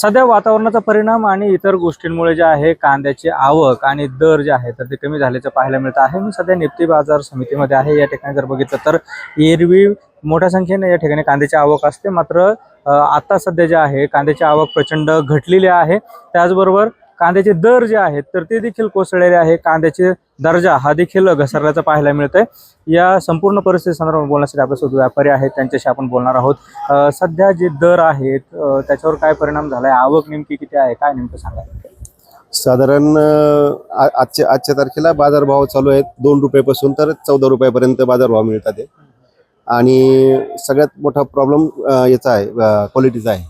सध्या वातावरणाचा परिणाम आणि इतर गोष्टींमुळे जे आहे कांद्याची आवक आणि दर जे आहे तर ते कमी झाल्याचं पाहायला मिळत आहे। मी सध्या निफ्टी बाजार समितीमध्ये आहे। या ठिकाणी जर बघितलं तर एरवी मोठ्या संख्येने या ठिकाणी कांद्याची आवक असते, मात्र आता सध्या जे आहे कांद्याची आवक प्रचंड घटलेली आहे। त्याचबरोबर कांद्याचे दर जे आहेत तर ते देखील कोसळलेले आहे। कांद्याचे दर्जा हा देखील घसरल्याचं पाहायला मिळतंय। या संपूर्ण परिस्थिती संदर्भात बोलण्यासाठी आपल्यासोबत व्यापारी आहेत, त्यांच्याशी आपण बोलणार आहोत। सध्या जे दर आहेत त्याच्यावर काय परिणाम झालाय, आवक नेमकी किती आहे, काय नेमकं सांगा। साधारण आजच्या तारखेला बाजारभाव चालू आहेत 2 रुपयापासून तर 14 रुपयापर्यंत बाजारभाव मिळतात आहे। आणि सगळ्यात मोठा प्रॉब्लेम याचा आहे, क्वालिटीचा आहे।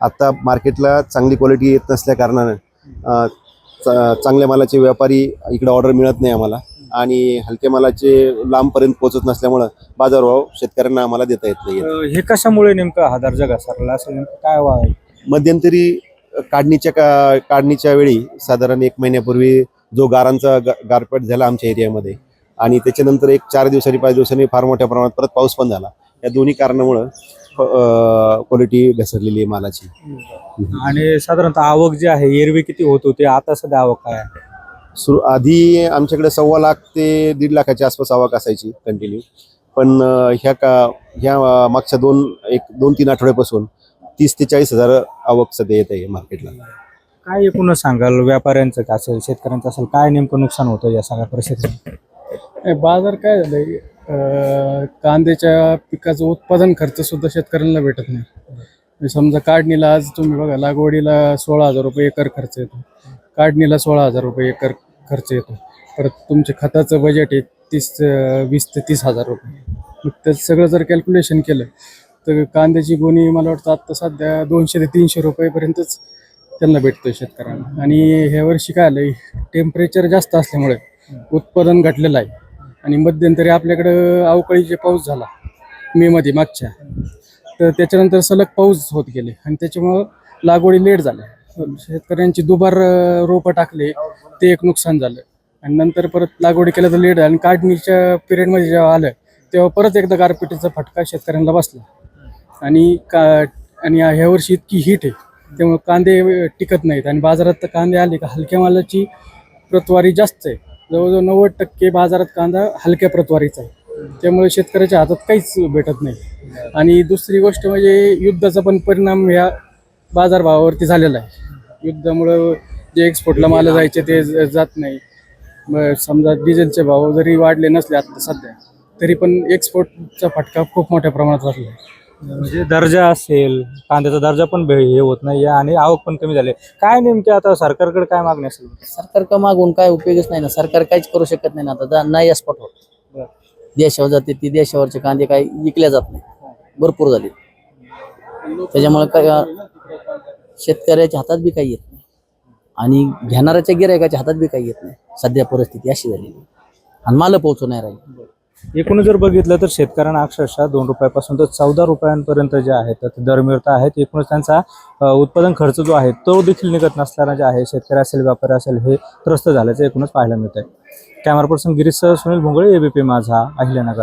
आता मार्केटला चांगली क्वालिटी येत नसल्या कारणाने चांगल्या मालाचे व्यापारी इकडे ऑर्डर मिळत नाही आम्हाला, आणि हलक्या मालाचे लांबपर्यंत पोहोचत नसल्यामुळे बाजारभाव शेतकऱ्यांना आम्हाला देता येत नाही। हे कशामुळे नेमकं हा दर्जा घसरला असं नेमकं काय मध्यंतरी काढणीच्या वेळी साधारण 1 महिन्यापूर्वी जो गारांचा गारपीट झाला आमच्या एरियामध्ये, आणि त्याच्यानंतर एक 4 दिवसांनी 5 दिवसांनी फार मोठ्या प्रमाणात परत पाऊस पण झाला। या दोन्ही कारणामुळे क्वालिटी घसरलेली आहे मालाची। आणि साधारणतः आवक जी आहे एरवी किती होत होती, आता सध्या आवक काय आहे? आधी आमच्याकडे 1.25 लाख ते 1.5 लाखाच्या आसपास आवक असायची कंटिन्यू, पण ह्या मागच्या 2-3 आठवड्यापासून 30 ते 40 हजार आवक सध्या येत आहे मार्केटला। काय एकूणच सांगाल, व्यापाऱ्यांचं का असेल शेतकऱ्यांचं असेल, काय नेमकं नुकसान होतं या सगळ्या परिस्थितीत? बाजार काय झालंय, कांद्याच्या पिकाचं उत्पादन खर्च सुद्धा शेतकऱ्यांना भेटत नाही। समजा काढणीला आज तुम्ही बघा, लागवडीला 16,000 रुपये एकर खर्च येतो, काढणीला 16,000 रुपये एकर खर्च येतो, परत तुमचे खताचं बजेट आहे 20 ते 30,000 रुपये। मग ते सगळं जर कॅल्क्युलेशन केलं तर कांद्याची गोणी मला वाटतं आता सध्या 200 ते 300 रुपयेपर्यंतच त्यांना भेटतोय शेतकऱ्यांना। आणि ह्या वर्षी काय आलंय, टेम्परेचर जास्त असल्यामुळे उत्पादन घटलेलं आहे। आणि मध्यंतरी आपल्याकडं अवकाळीचे पाऊस झाला मेमध्ये मागच्या, तर त्याच्यानंतर सलग पाऊस होत गेले आणि त्याच्यामुळं लागवडी लेट झाल्या। शेतकऱ्यांची दुबार रोपं टाकले, ते एक नुकसान झालं। आणि नंतर परत लागवडी केलं तर लेट झालं, आणि काढणीच्या पिरियडमध्ये जेव्हा आलं तेव्हा परत एकदा गारपिटीचा फटका शेतकऱ्यांना बसला। आणि ह्या वर्षी इतकी हीट आहे त्यामुळे कांदे टिकत नाहीत, आणि बाजारात तर कांदे आले का हलक्या मालाची प्रतवारी जास्त आहे। जवळजवळ 90% बाजारात कांदा हलक्या प्रतवारीचा आहे, त्यामुळे शेतकऱ्याच्या हातात काहीच भेटत नाही। आणि दुसरी गोष्ट म्हणजे युद्धाचा पण परिणाम ह्या बाजारभावावरती झालेला आहे। युद्धामुळं जे एक्सपोर्टला माल जायचे ते जात नाही। समजा डिझेलचे भाव जरी वाढले नसले आता सध्या, तरी पण एक्सपोर्टचा फटका खूप मोठ्या प्रमाणात बसला आहे। म्हणजे दर्जा असेल, कांद्याचा दर्जा पण हे होत नाही आणि आवक पण कमी झाली। काय नेमके आता सरकारकडे काय मागणी असेल? सरकार मागून काय उपयोगच नाही ना, सरकार काहीच करू शकत नाही ना। आता नाही एक्सपोर्ट होत, देशावर जाते ती देशावरचे कांदे काही विकले जात नाही, भरपूर झाले। त्याच्यामुळे काय शेतकऱ्याच्या हातात बी काही येत नाही, आणि घेणाऱ्याच्या गिरायकाच्या हातात बी काही येत नाही। सध्या परिस्थिती अशी झालेली, आणि माल पोहोचू नाही राहील। एकूण जर बघितलं तर शेतकऱ्यांना अक्षरशः 2 रुपयापासून तर 14 रुपयांपर्यंत जे आहे तर दर मिळत आहेत। एकूणच त्यांचा उत्पादन खर्च जो आहे तो देखील निघत नसल्यानं जे आहे शेतकरी असेल, व्यापारी असेल, हे त्रस्त झाल्याचं एकूणच पाहायला मिळत आहे। Camera person Girish Sunil Bhongale, ABP माझा, अहिल्यानगर।